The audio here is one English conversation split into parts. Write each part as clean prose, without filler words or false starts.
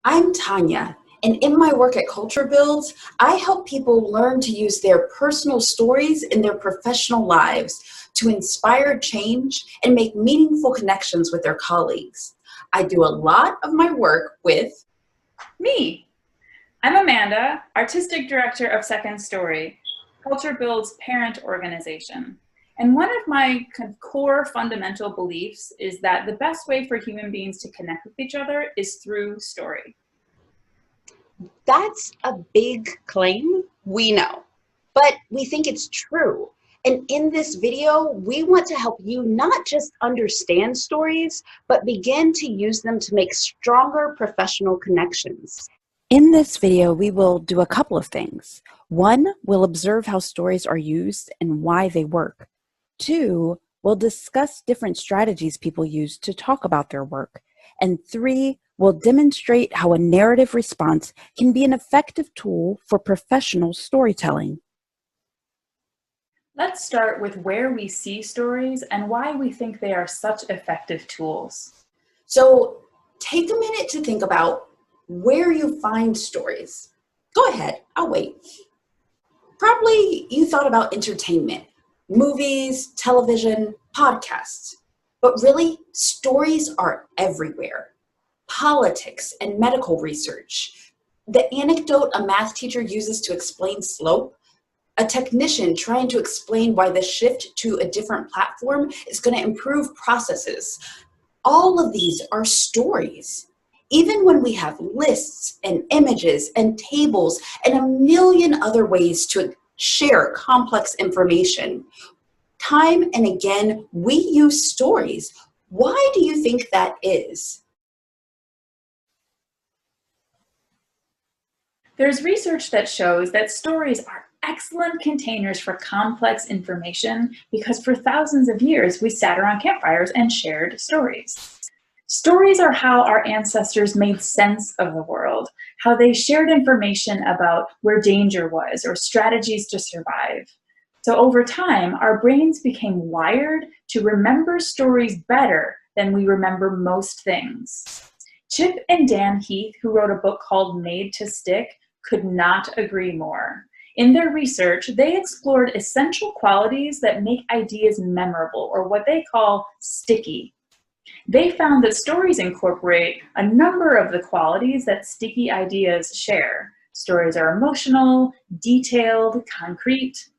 I'm Tanya, and in my work at Culture Builds, I help people learn to use their personal stories in their professional lives to inspire change and make meaningful connections with their colleagues. I do a lot of my work with Me. I'm Amanda, Artistic Director of Second Story, Culture Build's parent organization. And one of my core fundamental beliefs is that the best way for human beings to connect with each other is through story. That's a big claim, we know, but we think it's true. And in this video, we want to help you not just understand stories, but begin to use them to make stronger professional connections. In this video, we will do a couple of things. One, we'll observe how stories are used and why they work. Two, we'll discuss different strategies people use to talk about their work. And three, we'll demonstrate how a narrative response can be an effective tool for professional storytelling. Let's start with where we see stories and why we think they are such effective tools. So take a minute to think about where you find stories. Go ahead, I'll wait. Probably you thought about entertainment, movies, television, podcasts. But really, stories are everywhere. Politics and medical research. The anecdote a math teacher uses to explain slope. A technician trying to explain why the shift to a different platform is going to improve processes. All of these are stories. Even when we have lists and images and tables and a million other ways to share complex information, time and again, we use stories. Why do you think that is? There's research that shows that stories are excellent containers for complex information because for thousands of years we sat around campfires and shared stories. Stories are how our ancestors made sense of the world, how they shared information about where danger was or strategies to survive. So over time, our brains became wired to remember stories better than we remember most things. Chip and Dan Heath, who wrote a book called Made to Stick, could not agree more. In their research, they explored essential qualities that make ideas memorable, or what they call sticky. They found that stories incorporate a number of the qualities that sticky ideas share. Stories are emotional, detailed, concrete,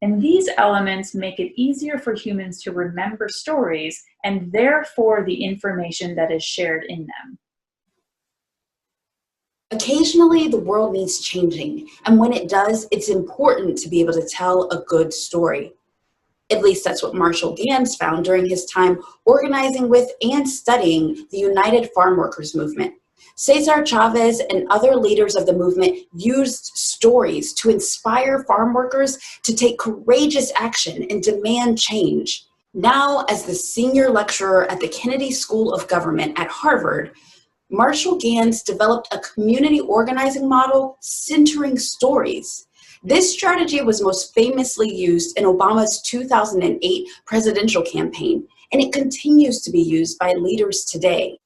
and these elements make it easier for humans to remember stories and therefore the information that is shared in them. Occasionally, the world needs changing, and when it does, it's important to be able to tell a good story. At least that's what Marshall Gans found during his time organizing with and studying the United Farm Workers movement. Cesar Chavez and other leaders of the movement used stories to inspire farm workers to take courageous action and demand change. Now, as the senior lecturer at the Kennedy School of Government at Harvard, Marshall Gans developed a community organizing model centering stories. This strategy was most famously used in Obama's 2008 presidential campaign, and it continues to be used by leaders today.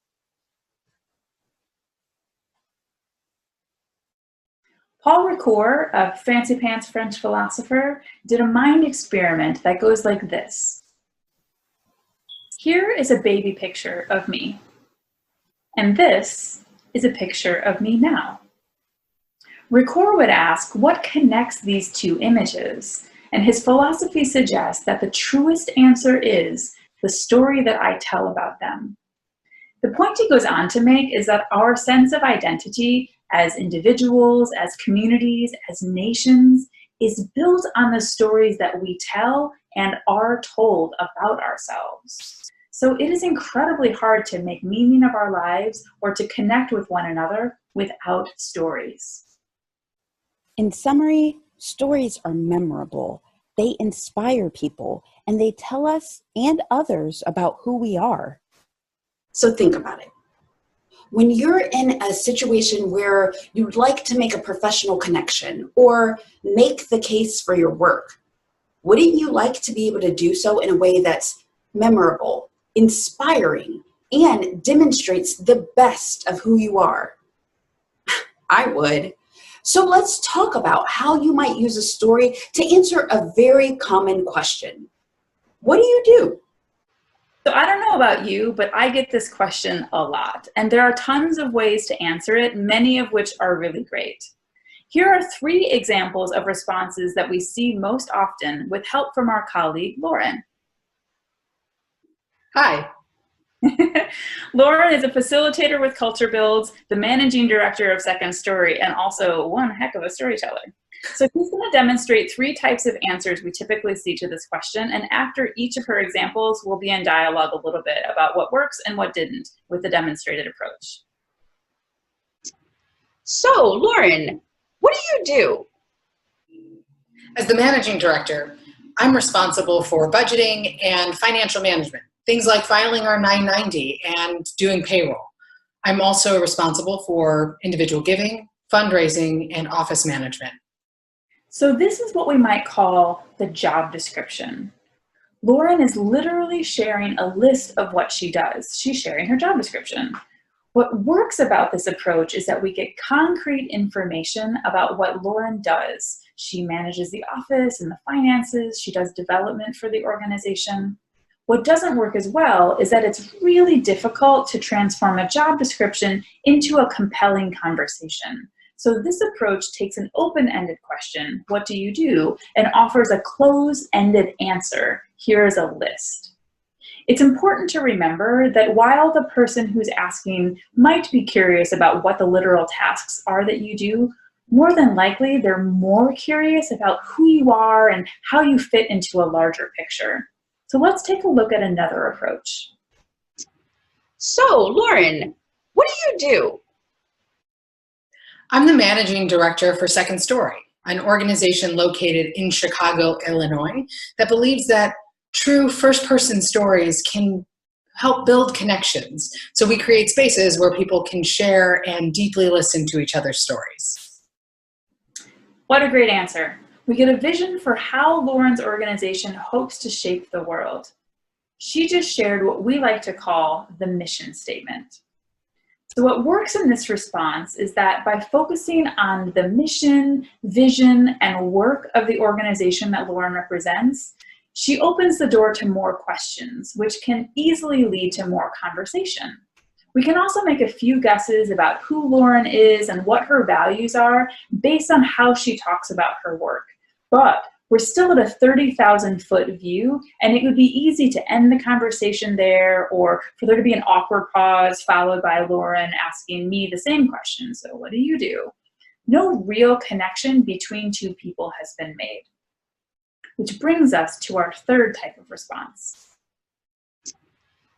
Paul Ricoeur, a fancy pants French philosopher, did a mind experiment that goes like this. Here is a baby picture of me, and this is a picture of me now. Ricoeur would ask, what connects these two images? And his philosophy suggests that the truest answer is the story that I tell about them. The point he goes on to make is that our sense of identity as individuals, as communities, as nations, is built on the stories that we tell and are told about ourselves. So it is incredibly hard to make meaning of our lives or to connect with one another without stories. In summary, stories are memorable. They inspire people, and they tell us and others about who we are. So think about it. When you're in a situation where you'd like to make a professional connection or make the case for your work, wouldn't you like to be able to do so in a way that's memorable, inspiring, and demonstrates the best of who you are? I would. So let's talk about how you might use a story to answer a very common question. What do you do? So I don't know about you, but I get this question a lot, and there are tons of ways to answer it, many of which are really great. Here are 3 examples of responses that we see most often with help from our colleague, Lauren. Hi. Lauren is a facilitator with Culture Builds, the managing director of Second Story, and also one heck of a storyteller. So she's going to demonstrate 3 types of answers we typically see to this question, and after each of her examples, we'll be in dialogue a little bit about what works and what didn't with the demonstrated approach. So, Lauren, what do you do? As the managing director, I'm responsible for budgeting and financial management, things like filing our 990 and doing payroll. I'm also responsible for individual giving, fundraising, and office management. So this is what we might call the job description. Lauren is literally sharing a list of what she does. She's sharing her job description. What works about this approach is that we get concrete information about what Lauren does. She manages the office and the finances. She does development for the organization. What doesn't work as well is that it's really difficult to transform a job description into a compelling conversation. So this approach takes an open-ended question, what do you do, and offers a closed-ended answer, here is a list. It's important to remember that while the person who's asking might be curious about what the literal tasks are that you do, more than likely they're more curious about who you are and how you fit into a larger picture. So let's take a look at another approach. So, Lauren, what do you do? I'm the managing director for Second Story, an organization located in Chicago, Illinois, that believes that true first-person stories can help build connections. So we create spaces where people can share and deeply listen to each other's stories. What a great answer. We get a vision for how Lauren's organization hopes to shape the world. She just shared what we like to call the mission statement. So what works in this response is that by focusing on the mission, vision, and work of the organization that Lauren represents, she opens the door to more questions, which can easily lead to more conversation. We can also make a few guesses about who Lauren is and what her values are based on how she talks about her work. But we're still at a 30,000-foot view, and it would be easy to end the conversation there or for there to be an awkward pause followed by Lauren asking me the same question. So what do you do? No real connection between 2 people has been made. Which brings us to our 3rd type of response.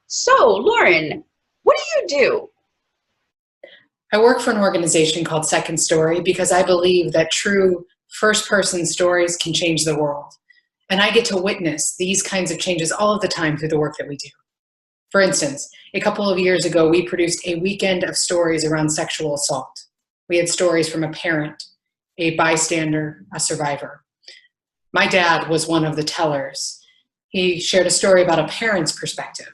So, Lauren, what do you do? I work for an organization called Second Story because I believe that true first-person stories can change the world. And I get to witness these kinds of changes all of the time through the work that we do. For instance, a couple of years ago, we produced a weekend of stories around sexual assault. We had stories from a parent, a bystander, a survivor. My dad was one of the tellers. He shared a story about a parent's perspective.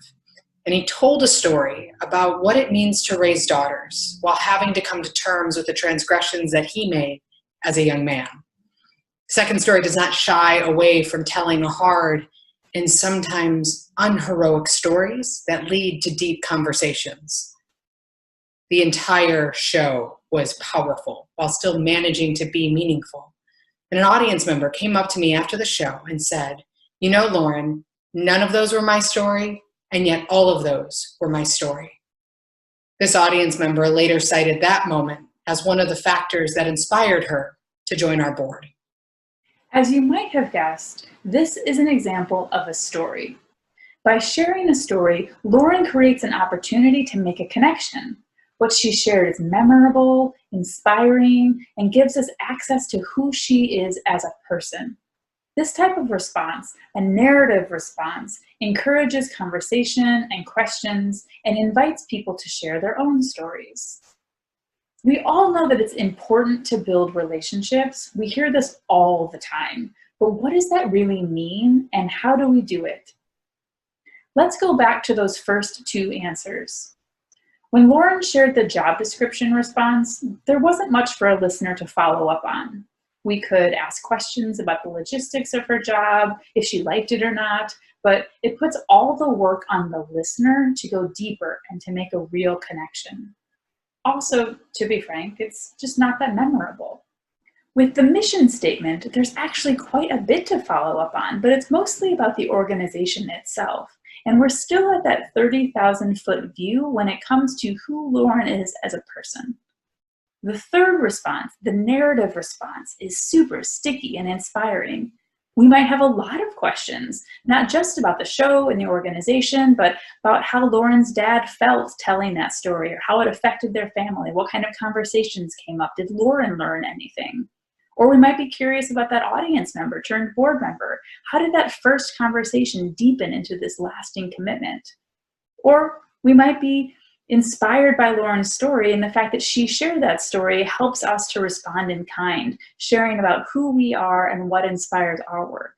And he told a story about what it means to raise daughters while having to come to terms with the transgressions that he made as a young man. Second Story does not shy away from telling hard and sometimes unheroic stories that lead to deep conversations. The entire show was powerful while still managing to be meaningful. And an audience member came up to me after the show and said, "You know, Lauren, none of those were my story, and yet all of those were my story." This audience member later cited that moment as one of the factors that inspired her to join our board. As you might have guessed, this is an example of a story. By sharing a story, Lauren creates an opportunity to make a connection. What she shared is memorable, inspiring, and gives us access to who she is as a person. This type of response, a narrative response, encourages conversation and questions and invites people to share their own stories. We all know that it's important to build relationships. We hear this all the time. But what does that really mean, and how do we do it? Let's go back to those first 2 answers. When Lauren shared the job description response, there wasn't much for a listener to follow up on. We could ask questions about the logistics of her job, if she liked it or not, but it puts all the work on the listener to go deeper and to make a real connection. Also, to be frank, it's just not that memorable. With the mission statement, there's actually quite a bit to follow up on, but it's mostly about the organization itself. And we're still at that 30,000-foot view when it comes to who Lauren is as a person. The third response, the narrative response, is super sticky and inspiring. We might have a lot of questions, not just about the show and the organization, but about how Lauren's dad felt telling that story, or how it affected their family. What kind of conversations came up? Did Lauren learn anything? Or we might be curious about that audience member turned board member. How did that first conversation deepen into this lasting commitment? Or we might be inspired by Lauren's story, and the fact that she shared that story helps us to respond in kind, sharing about who we are and what inspires our work.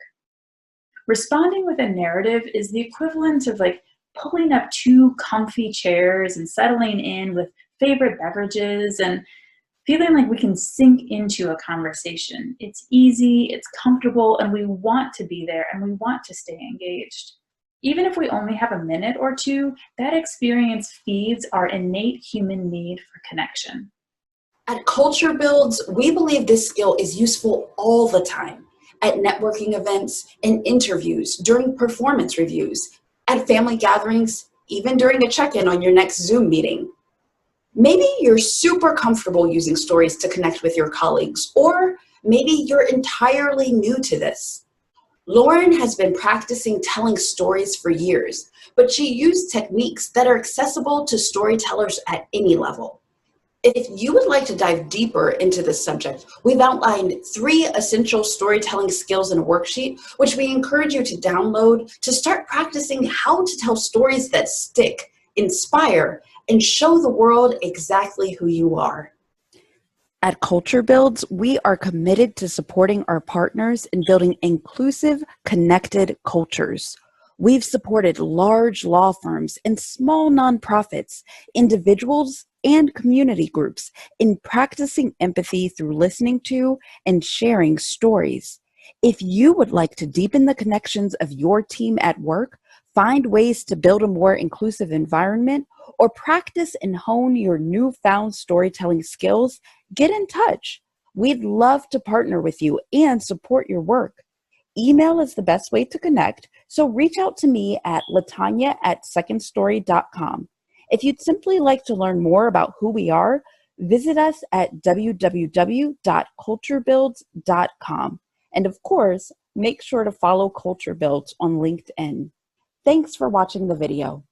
Responding with a narrative is the equivalent of like pulling up two comfy chairs and settling in with favorite beverages and feeling like we can sink into a conversation. It's easy, it's comfortable, and we want to be there and we want to stay engaged. Even if we only have a minute or two, that experience feeds our innate human need for connection. At Culture Builds, we believe this skill is useful all the time. At networking events and interviews, during performance reviews, at family gatherings, even during a check-in on your next Zoom meeting. Maybe you're super comfortable using stories to connect with your colleagues, or maybe you're entirely new to this. Lauren has been practicing telling stories for years, but she used techniques that are accessible to storytellers at any level. If you would like to dive deeper into this subject, we've outlined 3 essential storytelling skills in a worksheet, which we encourage you to download to start practicing how to tell stories that stick, inspire, and show the world exactly who you are. At Culture Builds, we are committed to supporting our partners in building inclusive, connected cultures. We've supported large law firms and small nonprofits, individuals, and community groups in practicing empathy through listening to and sharing stories. If you would like to deepen the connections of your team at work, find ways to build a more inclusive environment, or practice and hone your newfound storytelling skills, get in touch. We'd love to partner with you and support your work. Email is the best way to connect, so reach out to me at latanya@secondstory.com. If you'd simply like to learn more about who we are, visit us at www.culturebuilds.com. And of course, make sure to follow Culture Builds on LinkedIn. Thanks for watching the video.